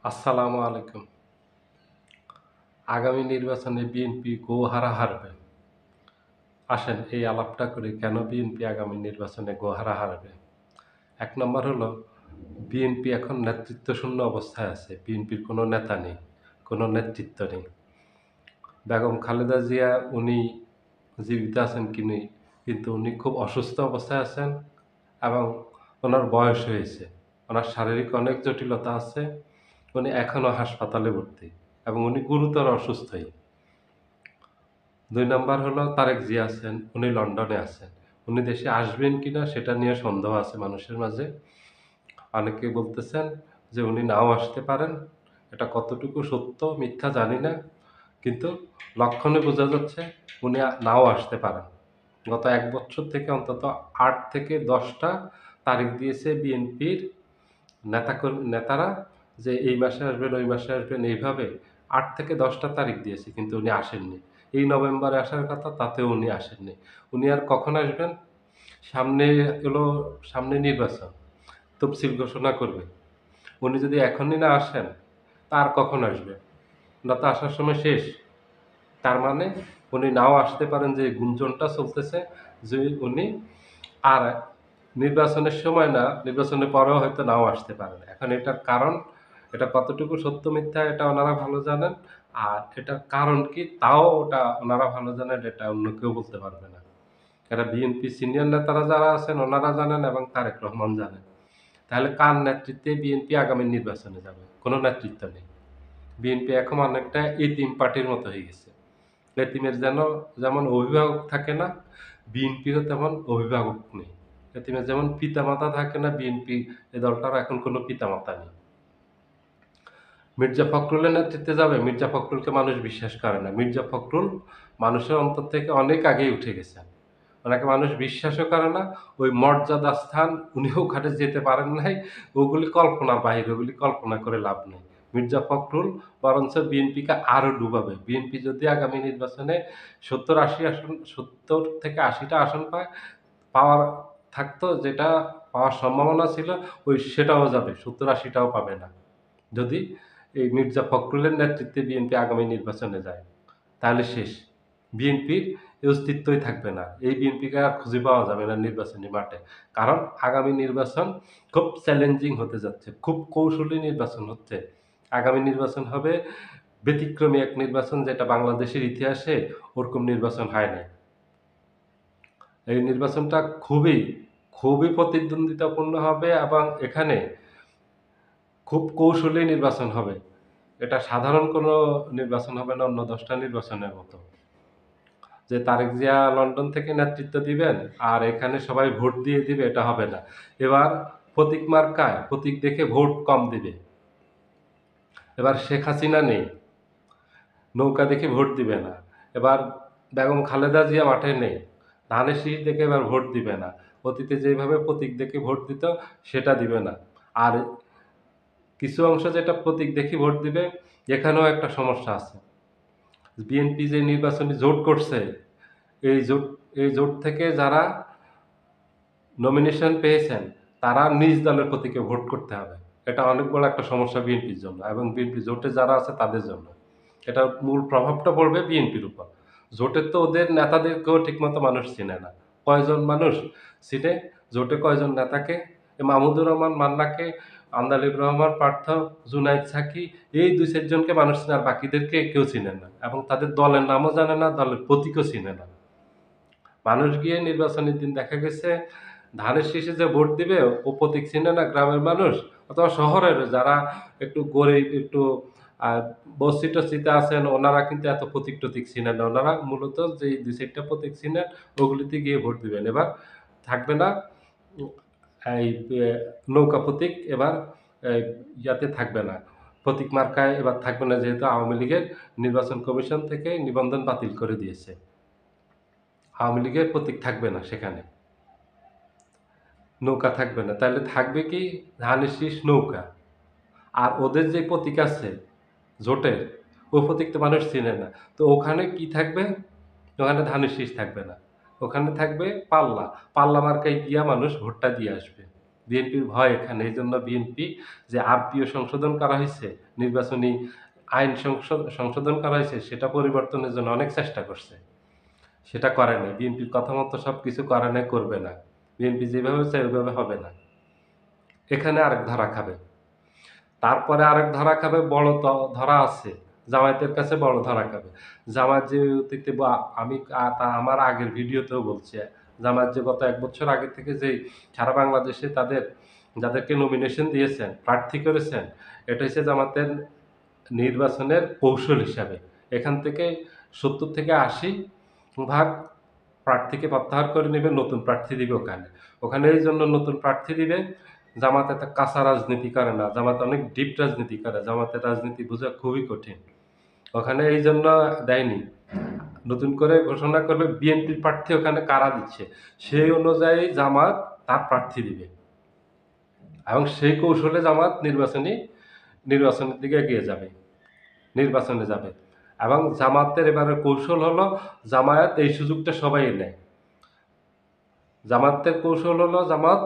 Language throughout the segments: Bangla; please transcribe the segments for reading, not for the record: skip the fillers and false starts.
আসসালামু আলাইকুম। আগামী নির্বাচনে বিএনপি গোহারা হারবে। আসেন এই আলাপটা করি কেন বিএনপি আগামী নির্বাচনে গোহারা হারবে। ১ নম্বর হলো বিএনপি এখন নেতৃত্বশূন্য অবস্থায় আছে। বিএনপির কোনো নেতা নেই, কোনো নেতৃত্ব নেই। বেগম খালেদা জিয়া উনি জীবিত আছেন কি নেই, কিন্তু উনি খুব অসুস্থ অবস্থায় আছেন এবং ওনার বয়স হয়েছে। ওনার শারীরিক অনেক জটিলতা আছে। উনি এখনো হাসপাতালে ভর্তি এবং উনি গুরুতর অসুস্থই। ২ নাম্বার হলো তারেক জিয়া আছেন, উনি লন্ডনে আছেন। উনি দেশে আসবেন কিনা সেটা নিয়ে সন্দেহ আছে মানুষের মাঝে। অনেকে বলতেছেন যে উনি নাও আসতে পারেন। এটা কতটুকু সত্য মিথ্যা জানি না। কিন্তু লক্ষণে বোঝা যাচ্ছে উনি নাও আসতে পারেন। গত ১ বছর থেকে অন্তত ৮ থেকে ১০ টা তারিখ দিয়েছে বিএনপির নেতারা যে এই মাসে আসবেন, ওই মাসে আসবেন এইভাবে ৮ থেকে ১০ টা তারিখ দিয়েছে কিন্তু উনি আসেননি। এই নভেম্বরে আসার কথা তাতেও উনি আসেননি। উনি আর কখন আসবেন? সামনে এলো সামনে নির্বাচন। তফসিল ঘোষণা করবে। উনি যদি এখনই না আসেন, তা আর কখন আসবে? উনার তো আসার সময় শেষ। তার মানে উনি নাও আসতে পারেন যে গুঞ্জনটা চলতেছে যে উনি আর নির্বাচনের সময় না, নির্বাচনের পরেও হয়তো নাও আসতে পারেন। এখন এটার কারণ, এটা কতটুকু সত্য মিথ্যা এটা ওনারা ভালো জানেন। আর এটার কারণ কি তাও ওটা ওনারা ভালো জানেন, এটা অন্য কেউ বলতে পারবে না। এরা বিএনপি সিনিয়র নেতারা যারা আছেন ওনারা জানেন এবং তারেক রহমান জানেন। তাহলে কার নেতৃত্বে বিএনপি আগামী নির্বাচনে যাবে? কোন নেতৃত্ব নেই। বিএনপি এখন অনেকটা এতিম পার্টির মতো হয়ে গেছে। এতিমের যেমন অভিভাবক থাকে না, বিএনপিরও তেমন অভিভাবক নেই। এতিমের যেমন পিতামাতা থাকে না, বিএনপি এই দলটার এখন কোনো পিতামাতা নেই। মির্জা ফখরুলের নেতৃত্বে যাবে, মির্জা ফখরুলকে মানুষ বিশ্বাস করে না। মির্জা ফখরুল মানুষের অন্তর থেকে অনেক আগেই উঠে গেছেন। ওনাকে মানুষ বিশ্বাসও করে না। ওই মর্যাদা স্থান উনিও ওখানে যেতে পারেন নাই। ওগুলি কল্পনার বাহিরে, ওগুলি কল্পনা করে লাভ নেই। মির্জা ফখরুল বরঞ্চ বিএনপিকে আরো ডুবাবে। বিএনপি যদি আগামী নির্বাচনে ৭০-৮০ আসন ৭০ থেকে ৮০ টা আসন পাওয়ার থাকতো, যেটা পাওয়ার সম্ভাবনা ছিল, সেটাও যাবে। ৭০-৮০ টাও পাবে না। যদি এই মির্জা ফখরুলের নেতৃত্বে বিএনপি আগামী নির্বাচনে যায়, তাহলে শেষ। বিএনপির অস্তিত্বই থাকবে না। এই বিএনপিকে আর খুঁজে পাওয়া যাবে না নির্বাচনী মাঠে। কারণ আগামী নির্বাচন খুব চ্যালেঞ্জিং হতে যাচ্ছে। খুব কৌশলী নির্বাচন হচ্ছে। আগামী নির্বাচন হবে ব্যতিক্রমী এক নির্বাচন, যেটা বাংলাদেশের ইতিহাসে ওরকম নির্বাচন হয় নাই। এই নির্বাচনটা খুবই প্রতিদ্বন্দ্বিতাপূর্ণ হবে এবং এখানে খুব কৌশলী নির্বাচন হবে। এটা সাধারণ কোনো নির্বাচন হবে না অন্য ১০ টা নির্বাচনের মতো। যে তারেক জিয়া লন্ডন থেকে নেতৃত্ব দিবেন আর এখানে সবাই ভোট দিয়ে দিবে, এটা হবে না। এবার প্রতীক মার্কায় প্রতীক দেখে ভোট কম দিবে। এবার শেখ হাসিনা নেই, নৌকা দেখে ভোট দিবে না। এবার বেগম খালেদা জিয়া মাঠে নেই, ধানের শীষ দেখে এবার ভোট দিবে না। অতীতে যেভাবে প্রতীক দেখে ভোট দিত সেটা দিবে না। আর কিছু অংশ যেটা প্রতীক দেখে ভোট দিবে, এখানেও একটা সমস্যা আছে। বিএনপি যে নির্বাচনী জোট করছে, এই জোট এই জোট থেকে যারা নমিনেশন পেয়েছেন, তারা নিজ দলের প্রতীকে ভোট করতে হবে। এটা অনেক বড় একটা সমস্যা বিএনপির জন্য এবং বিএনপি জোটে যারা আছে তাদের জন্য। এটার মূল প্রভাবটা পড়বে বিএনপির উপর। জোটের তো ওদের নেতাদেরকেও ঠিকমতো মানুষ চিনে না। কয়জন মানুষ চিনে? জোটে কয়জন নেতাকে? মাহমুদুর রহমান মান্নাকে, আন্দালিব রহমান পার্থ, জুনাইদ সাকি, এই ২-৪ জনকে মানুষ চিনে, আর বাকিদেরকে কেউ চিনে না এবং তাদের দলের নামও জানে না, দলের প্রতীকও চিনে না। মানুষ গিয়ে নির্বাচনের দিন দেখা গেছে ধানের শীষে যে ভোট দিবে ও প্রতীক চিনে না গ্রামের মানুষ অথবা শহরের যারা একটু গরিব, একটু বস্তি-টস্তিতে আছেন, ওনারা কিন্তু এত প্রতীক-টতীক চিনেন না। ওনারা মূলত যেই ২-৪ টা প্রতীক চিনেন ওগুলিতে গিয়ে ভোট দিবেন। এবার থাকবে না উম এই নৌকা প্রতীক, এবার এই ইয়াতে থাকবে না। প্রতীক মার্কায় এবার থাকবে না, যেহেতু আওয়ামী লীগের নির্বাচন কমিশন থেকে নিবন্ধন বাতিল করে দিয়েছে। আওয়ামী লীগের প্রতীক থাকবে না সেখানে। নৌকা থাকবে না। তাইলে থাকবে কি? ধানের শীষ, নৌকা। আর ওদের যে প্রতীক আছে জোটের, ওই প্রতীক তো মানুষ চিনে না। তো ওখানে কি থাকবে? ওখানে ধানের শীষ থাকবে না। ওখানে থাকবে পাল্লা। পাল্লা মার্কায় গিয়া মানুষ ভোটটা দিয়ে আসবে। বিএনপির ভয় এখানে। এই জন্য বিএনপি যে আরপিও সংশোধন করা হয়েছে, নির্বাচনী আইন সংশোধন করা হয়েছে, সেটা পরিবর্তনের জন্য অনেক চেষ্টা করছে। সেটা করে নাই। বিএনপির কথা মতো সব কিছু করে নাই, করবে না। বিএনপি যেভাবে চায় ওইভাবে হবে না। এখানে আরেক ধরা খাবে। তারপরে আরেক ধরা খাবে, বড় ধরা আছে। জামায়াতের কাছে বড় ধরা খাবে। জামায়াত যে অতীতে বা আমি আমার আগের ভিডিওতেও বলছি, জামায়াত যে গত ১ বছর আগে থেকে যেই সারা বাংলাদেশে যাদেরকে নমিনেশন দিয়েছেন, প্রার্থী করেছেন, এটা হচ্ছে জামাতের নির্বাচনের কৌশল হিসাবে। এখান থেকে ৭০ থেকে ৮০ ভাগ প্রার্থীকে প্রত্যাহার করে নেবে, নতুন প্রার্থী দিবে ওখানে। ওখানে এই জন্য নতুন প্রার্থী দিবে। জামাত এত কাঁচা রাজনীতি করে না, জামাত অনেক ডিপ রাজনীতি করে। জামাতের রাজনীতি বোঝা খুবই কঠিন। ওখানে এই জন্য দেয়নি। নতুন করে ঘোষণা করবে বিএনপির প্রার্থী ওখানে কারা দিচ্ছে, সেই অনুযায়ী জামাত তার প্রার্থী দিবে এবং সেই কৌশলে জামাত নির্বাচনের দিকে এগিয়ে যাবে, নির্বাচনে যাবে। এবং জামাতের এবারে কৌশল হলো, জামায়াত এই সুযোগটা সবাই নেয়। জামাতের কৌশল হলো জামাত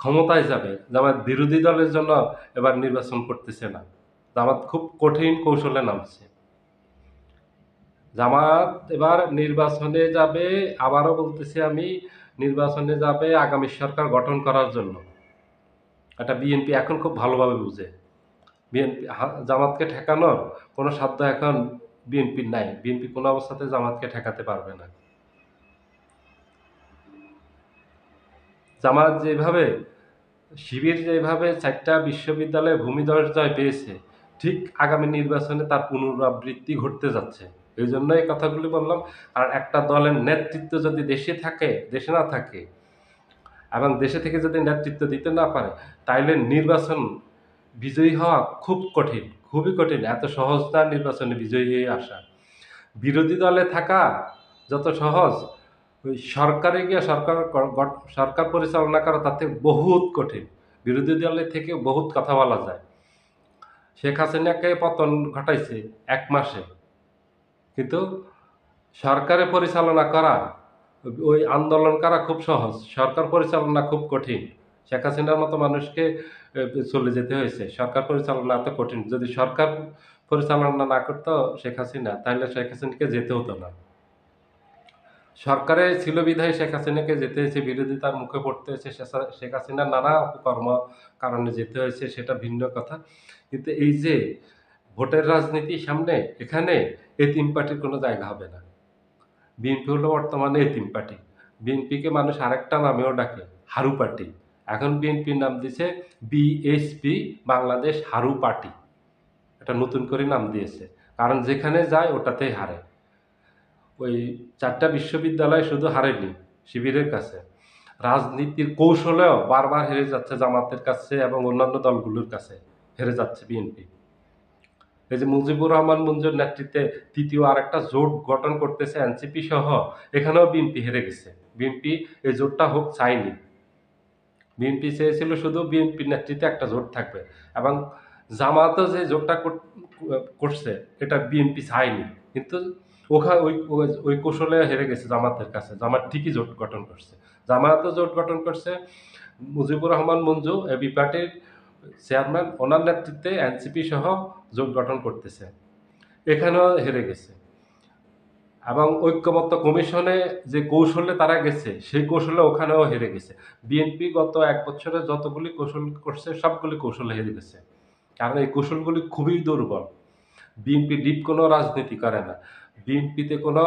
ক্ষমতায় যাবে, জামাত বিরোধী দলের জন্য এবার নির্বাচন করতেছে না। জামাত খুব কঠিন কৌশলে নামছে। জামাত এবার নির্বাচনে যাবে, আবারও বলতেছি আমি, নির্বাচনে যাবে আগামী সরকার গঠন করার জন্য। এটা বিএনপি এখন খুব ভালোভাবে বুঝে। বিএনপি জামাতকে ঠেকানোর কোনো সাধ্য এখন বিএনপির নাই। বিএনপি কোনো অবস্থাতে জামাতকে ঠেকাতে পারবে না। জামাত যেভাবে, শিবির যেভাবে ৪টা বিশ্ববিদ্যালয়ে ভূমিধস জয় পেয়েছে, ঠিক আগামী নির্বাচনে তার পুনরাবৃত্তি ঘটতে যাচ্ছে। এই জন্য এই কথাগুলি বললাম। আর একটা দলের নেতৃত্ব যদি দেশে না থাকে এবং দেশে থেকে যদি নেতৃত্ব দিতে না পারে, তাইলে নির্বাচন বিজয়ী হওয়া খুব কঠিন, খুবই কঠিন। এত সহজ না নির্বাচনে বিজয়ী হয়ে আসা। বিরোধী দলে থাকা যত সহজ, ওই সরকারে গিয়ে সরকার পরিচালনা করা তার থেকে বহুত কঠিন। বিরোধী দলের থেকে বহুত কথা বলা যায়। শেখ হাসিনাকে পতন ঘটাইছে ১ মাসে, কিন্তু সরকারে পরিচালনা করা, ওই আন্দোলন করা খুব সহজ, সরকার পরিচালনা খুব কঠিন। শেখ হাসিনার মতো মানুষকে চলে যেতে হয়েছে। সরকার পরিচালনা এত কঠিন। যদি সরকার পরিচালনা না করতো শেখ হাসিনা, তাহলে শেখ হাসিনাকে যেতে হতো না। সরকারে ছিল বিধায় শেখ হাসিনাকে যেতে হয়েছে, বিরোধিতার মুখে পড়তে হয়েছে, শেখ হাসিনার নানা অপকর্ম কারণে যেতে হয়েছে, সেটা ভিন্ন কথা। কিন্তু এই যে ভোটের রাজনীতি সামনে, এখানে এতিম পার্টির কোনো জায়গা হবে না। বিএনপি হলো বর্তমানে এতিম পার্টি। বিএনপিকে মানুষ আরেকটা নামেও ডাকে, হারু পার্টি। এখন বিএনপির নাম দিছে বিএসপি, বাংলাদেশ হারু পার্টি। এটা নতুন করে নাম দিয়েছে, কারণ যেখানে যায় ওটাতেই হারে। ওই ৪টা বিশ্ববিদ্যালয় শুধু হারেনি শিবিরের কাছে, রাজনীতির কৌশলেও বারবার হেরে যাচ্ছে জামাতের কাছে এবং অন্যান্য দলগুলোর কাছে হেরে যাচ্ছে বিএনপি। এই যে মুজিবুর রহমান মঞ্জুর নেতৃত্বে তৃতীয় আরেকটা জোট গঠন করতেছে এনসিপি সহ, এখানেও বিএনপি হেরে গেছে। বিএনপি এই জোটটা হোক চায়নি। বিএনপি চেয়েছিল শুধু বিএনপির নেতৃত্বে একটা জোট থাকবে, এবং জামাতও যে জোটটা করছে এটা বিএনপি চায়নি। কিন্তু ওই কৌশলে হেরে গেছে জামাতের কাছে। জামাত ঠিকই জোট গঠন করছে, জামায়াতও জোট গঠন করছে। মুজিবুর রহমান মঞ্জু এবি পার্টির চেয়ারম্যান, ওনার নেতৃত্বে এনসিপি সহ জোট গঠন করতেছে, এখানেও হেরে গেছে। এবং ঐক্যমত্য কমিশনে যে কৌশলে তারা গেছে, সেই কৌশলে ওখানেও হেরে গেছে। বিএনপি গত ১ বছরে যতগুলি কৌশল করছে সবগুলি কৌশলে হেরে গেছে, কারণ এই কৌশলগুলি খুবই দুর্বল। বিএনপি ডিপ কোনো রাজনীতি করে না। বিএনপিতে কোনো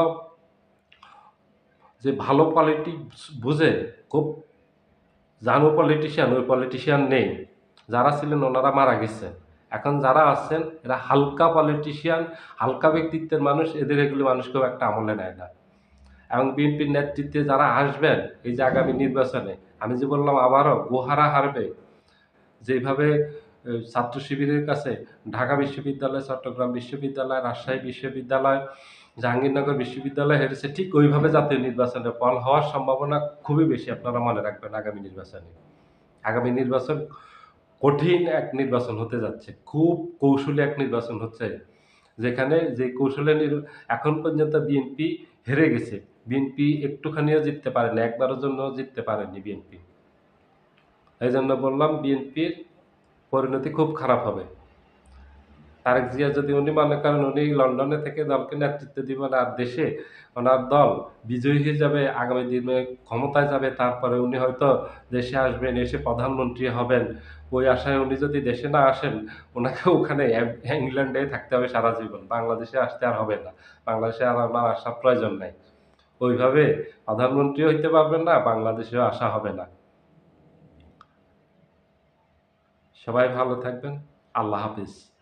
যে ভালো পলিটিক্স বুঝে, খুব জানো পলিটিশিয়ান, ওই পলিটিশিয়ান নেই। যারা ছিলেন ওনারা মারা গেছে। এখন যারা আছেন এরা হালকা পলিটিশিয়ান, হালকা ব্যক্তিত্বের মানুষ। এগুলি মানুষ কেউ একটা আমলে নেয় না। এবং বিএনপির নেতৃত্বে যারা আসবেন এই যে আগামী নির্বাচনে, আমি যে বললাম আবারও গোহারা হারবে। যেভাবে ছাত্র শিবিরের কাছে ঢাকা বিশ্ববিদ্যালয়, চট্টগ্রাম বিশ্ববিদ্যালয়, রাজশাহী বিশ্ববিদ্যালয়, জাহাঙ্গীরনগর বিশ্ববিদ্যালয় হেরেছে, ঠিক ওইভাবে জাতীয় নির্বাচনে ফল হওয়ার সম্ভাবনা খুবই বেশি। আপনারা মনে রাখবেন আগামী নির্বাচনে। আগামী নির্বাচন কঠিন এক নির্বাচন হতে যাচ্ছে, খুব কৌশলী এক নির্বাচন হচ্ছে, যেখানে যে কৌশলে এখন পর্যন্ত বিএনপি হেরে গেছে। বিএনপি একটুখানিও জিততে পারেনি, একবারের জন্য জিততে পারেনি বিএনপি। এই জন্য বললাম বিএনপির পরিণতি খুব খারাপ হবে। তারেক জিয়া যদি উনি মনে করেন উনি লন্ডনে থেকে দলকে নেতৃত্ব দিবেন আর দেশে ওনার দল বিজয়ী হয়ে যাবে, আগামী দিনে ক্ষমতায় যাবে, তারপরে উনি হয়তো দেশে আসবেন, এসে প্রধানমন্ত্রী হবেন। ওই আশায় উনি যদি দেশে না আসেন, ওনাকে ওখানে ইংল্যান্ডেই থাকতে হবে সারা জীবন। বাংলাদেশে আসতে আর হবে না। বাংলাদেশে আর ওনার আসার প্রয়োজন নাই। ওইভাবে প্রধানমন্ত্রীও হইতে পারবেন না, বাংলাদেশেও আসা হবে না। সবাই ভালো থাকবেন। আল্লাহ হাফিজ।